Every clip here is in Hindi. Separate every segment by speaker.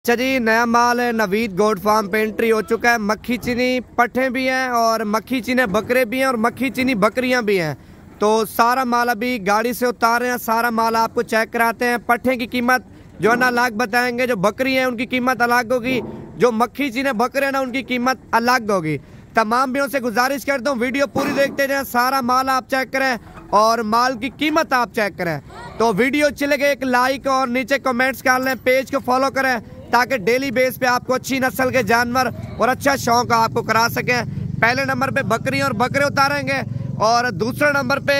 Speaker 1: अच्छा जी, नया माल है, नवीद गोट फार्म पे एंट्री हो चुका है। मक्खी चीनी पट्ठे भी हैं और मक्खी चीनी बकरे भी हैं और मक्खी चीनी बकरियां भी हैं। तो सारा माल अभी गाड़ी से उतार रहे हैं, सारा माल आपको चेक कराते हैं। पट्ठे की कीमत जो है ना अलग बताएंगे, जो बकरी है उनकी कीमत अलग होगी, जो मक्खी चीनी बकरे हैं ना उनकी कीमत अलग होगी। तमाम भाइयों से गुजारिश करता हूँ वीडियो पूरी देखते जाएं, सारा माल आप चेक करें और माल की कीमत आप चेक करें। तो वीडियो अच्छी लगे एक लाइक और नीचे कमेंट्स कर लें, पेज को फॉलो करें ताकि डेली बेस पे आपको अच्छी नस्ल के जानवर और अच्छा शौक आपको करा सकें। पहले नंबर पे बकरी और बकरे उतारेंगे और दूसरे नंबर पे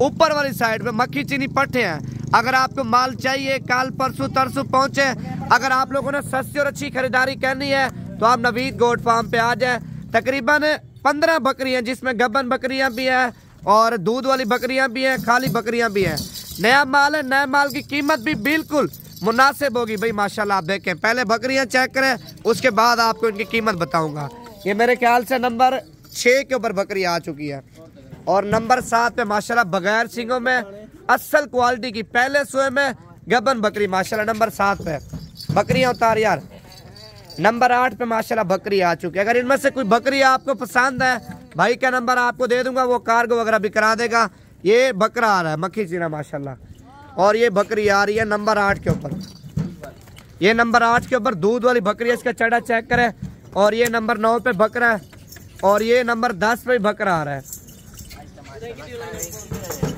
Speaker 1: ऊपर वाली साइड पे मक्खी चीनी पट्ठे हैं। अगर आपको माल चाहिए कल परसों तरसों पहुंचे, अगर आप लोगों ने सस्ती और अच्छी खरीदारी करनी है तो आप नवीद गोट फार्म पे आ जाए। तकरीबन 15 बकरियां जिसमें गब्बन बकरियां भी है और दूध वाली बकरियां भी हैं, खाली बकरियां भी हैं। नया माल है, नए माल की कीमत भी बिल्कुल मुनासिब होगी भाई माशाल्लाह। आप देखें, पहले बकरियां चेक करें उसके बाद आपको इनकी कीमत बताऊंगा। ये मेरे ख्याल से नंबर 6 के ऊपर बकरी आ चुकी है और नंबर 7 पे माशाल्लाह बगैर सींगों में असल क्वालिटी की पहले सोए में गबन बकरी माशाल्लाह नंबर 7 पे। बकरियां उतार यार। नंबर 8 पे माशाल्लाह बकरी आ चुकी है। अगर इनमें से कोई बकरी आपको पसंद है भाई का नंबर आपको दे दूंगा, वो कार्गो वगैरह भी करा देगा। ये बकरा आ रहा है मक्खी चीना माशाल्लाह और ये बकरी आ रही है नंबर 8 के ऊपर। ये नंबर 8 के ऊपर दूध वाली बकरी है, इसका चढ़ा चेक करें। और ये नंबर 9 पे बकरा है और ये नंबर 10 पे बकरा आ रहा है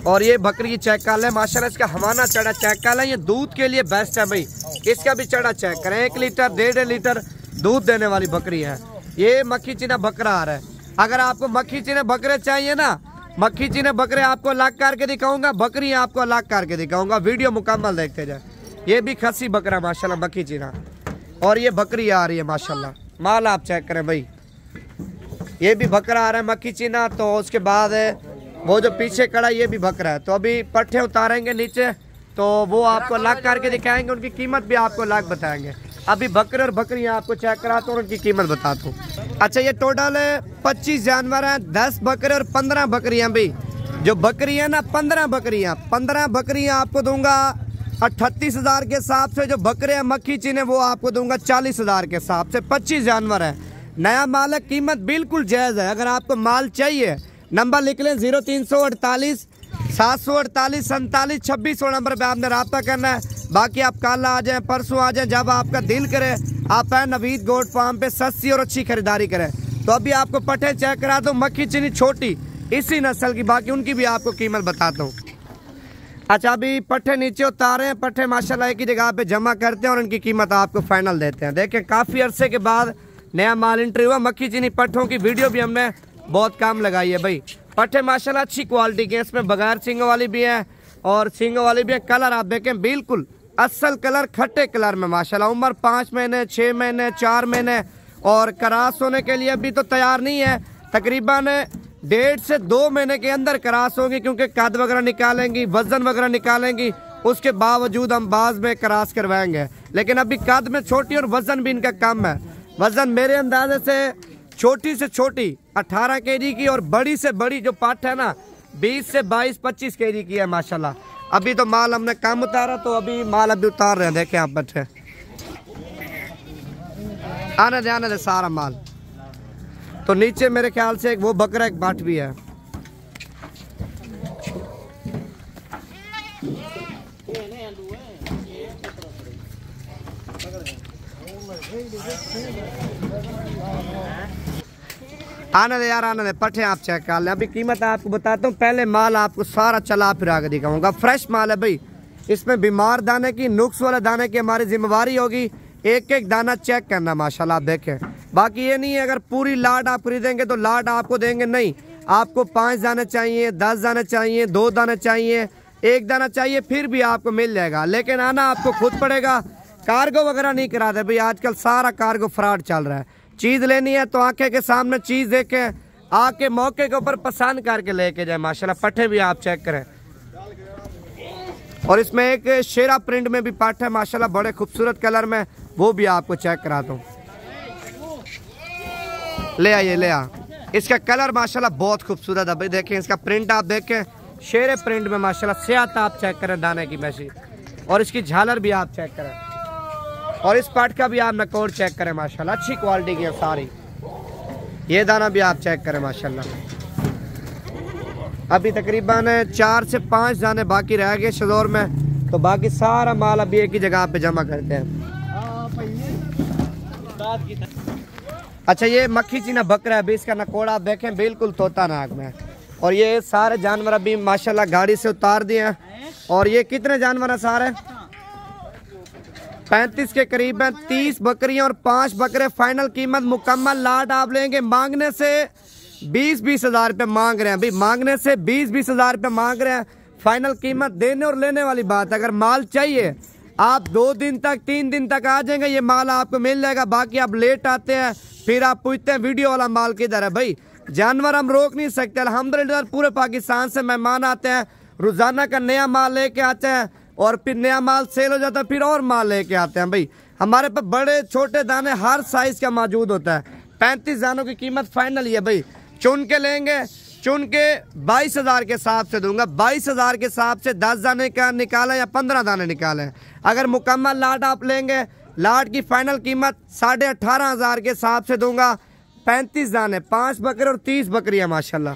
Speaker 1: और ये बकरी की चेक कर लें माशाल्लाह। इसका हवाना चढ़ा चेक कर लें, ये दूध के लिए बेस्ट है भाई। इसका भी चढ़ा चेक करें, 1 लीटर 1.5 लीटर दूध देने वाली बकरी है। ये मक्खी चीना बकरा आ रहा है। अगर आपको मक्खी चीने बकरे चाहिए ना, मक्खी चीने बकरे आपको अलग करके दिखाऊंगा, बकरी आपको अलग करके दिखाऊंगा, वीडियो मुकम्मल देखते जाए। ये भी खस्सी बकरा माशाल्लाह मक्खी चीना और ये बकरी आ रही है माशाल्लाह। माल आप चेक करें भाई, ये भी बकरा आ रहा है मक्खी चीना। तो उसके बाद वो जो पीछे खड़ा ये भी बकरा है। तो अभी पट्ठे उतारेंगे नीचे तो वो आपको अलग करके दिखाएंगे, उनकी कीमत भी आपको अलग बताएंगे। अभी बकरे और बकरियां आपको चेक कराता हूँ, उनकी कीमत बताता हूँ। अच्छा, ये टोटल 25 जानवर हैं, 10 बकरे और 15 बकरियां भी। जो बकरियां ना 15 बकरियां आपको दूंगा 38,000 के हिसाब से। जो बकरे हैं मक्खी चीने वो आपको दूंगा 40,000 के हिसाब से। 25 जानवर है, नया माल है, कीमत बिल्कुल जायज़ है। अगर आपको माल चाहिए नंबर लिख लें 0348 748 47 26 नंबर पे आपने रब्ता करना है। बाकी आप कल आ जाएं, परसों आ जाएं, जब आपका दिल करे आप आए नवीद गोट फार्म पे, सस्ती और अच्छी खरीदारी करें। तो अभी आपको पट्ठे चेक करा दो, मक्खी चीनी छोटी इसी नस्ल की, बाकी उनकी भी आपको कीमत बताता हूँ। अच्छा, अभी पट्ठे नीचे उतारे हैं, पट्ठे माशाल्लाह एक ही जगह पे जमा करते हैं और उनकी कीमत आपको फाइनल देते हैं। देखें, काफ़ी अरसे के बाद नया माल एंट्री हुआ। मक्खी चीनी पट्ठों की वीडियो भी हमने बहुत कम लगाई है भाई। पट्ठे माशाल्लाह अच्छी क्वालिटी के, इसमें बगैर सींगों वाली भी है और सींगों वाली भी है। कलर आप देखें बिल्कुल असल कलर, खट्टे कलर में माशाल्लाह। उम्र 5 महीने 6 महीने 4 महीने और क्रास होने के लिए अभी तो तैयार नहीं है। तकरीबन 1.5 से 2 महीने के अंदर क्रास होगी, क्योंकि कद वगैरह निकालेंगी, वजन वगैरह निकालेंगी, उसके बावजूद हम बाज में क्रास करवाएंगे। लेकिन अभी कद में छोटी और वजन भी इनका कम है। वजन मेरे अंदाजे से छोटी से छोटी 18 kg की और बड़ी से बड़ी जो पाठ है ना 20 से 22-25 kg की है माशाल्लाह। अभी तो माल हमने कम उतारा, तो अभी माल अभी उतार रहे हैं। देखें आप बच्चे, आने दे सारा माल। तो नीचे मेरे ख्याल से एक वो बकरा एक बाट भी है। आने दे यार, आने दे, पट्ठे आप चेक कर लें। अभी कीमत आपको बताता हूँ, पहले माल आपको सारा चला फिरा के दिखाऊंगा। फ्रेश माल है भाई, इसमें बीमार दाने की, नुक्स वाले दाने की हमारी जिम्मेवारी होगी। एक एक दाना चेक करना माशाल्लाह आप देखें। बाकी ये नहीं है अगर पूरी लाट आप खरीदेंगे तो लाट आपको देंगे, नहीं। आपको 5 दाने चाहिए, 10 दाने चाहिए, 2 दाने चाहिए, 1 दाना चाहिए, फिर भी आपको मिल जाएगा। लेकिन आना आपको खुद पड़ेगा, कार्गो वगैरह नहीं कराते भाई। आजकल सारा कार्गो फ्रॉड चल रहा है। चीज़ लेनी है तो आंखें के सामने चीज़ देखे, आके मौके के ऊपर पसंद करके लेके जाए माशाल्लाह। पट्ठे भी आप चेक करें और इसमें एक शेरा प्रिंट में भी पट्ठे माशाल्लाह बड़े खूबसूरत कलर में, वो भी आपको चेक कराता हूँ। ले आइए, ले आ। इसका कलर माशाल्लाह बहुत खूबसूरत है भाई। देखें इसका प्रिंट आप देखें, शेरे प्रिंट में माशाल्लाह। सेहत आप चेक करें दाने की मैसी और इसकी झालर भी आप चेक करें। और इस पाट का भी आप नकोर चेक करें माशाल्लाह, अच्छी क्वालिटी की है सारी। ये दाना भी आप चेक करें माशाल्लाह। अभी तकरीबन 4 से 5 दाने बाकी रह गए शजोर में, तो बाकी सारा माल अभी एक ही जगह पे जमा करते हैं। अच्छा ये मक्खी चीना बकरा है अभी, इसका नकोड़ा आप देखें बिल्कुल तोता नाक में। और ये सारे जानवर अभी माशाल्लाह गाड़ी से उतार दिए हैं। और ये कितने जानवर हैं सारे? 35 के करीब हैं। 30 बकरियां और 5 बकरे। फाइनल कीमत मुकम्मल लाट आप लेंगे, मांगने से 20-20 हज़ार रुपये मांग रहे हैं भाई, मांगने से 20-20 हज़ार रुपये मांग रहे हैं। फाइनल कीमत देने और लेने वाली बात है। अगर माल चाहिए आप 2 दिन तक 3 दिन तक आ जाएंगे, ये माल आपको मिल जाएगा। बाकी आप लेट आते हैं फिर आप पूछते हैं वीडियो वाला माल किधर है। भाई जानवर हम रोक नहीं सकते, अल्हम्दुलिल्लाह पूरे पाकिस्तान से मेहमान आते हैं, रोजाना का नया माल लेके आते हैं और फिर नया माल सेल हो जाता है, फिर और माल लेके आते हैं। भाई हमारे पास बड़े छोटे दाने हर साइज का मौजूद होता है। 35 दानों की कीमत फाइनल ही है भाई, चुन के लेंगे, चुन के 22 हज़ार के हिसाब से दूंगा। 22 हज़ार के हिसाब से 10 दाने का निकालें या 15 दाने निकालें। अगर मुकम्मल लाट आप लेंगे, लाट की फाइनल कीमत 18,500 के हिसाब से दूंगा। 35 दाने, 5 बकरे और 30 बकरियां माशाल्लाह।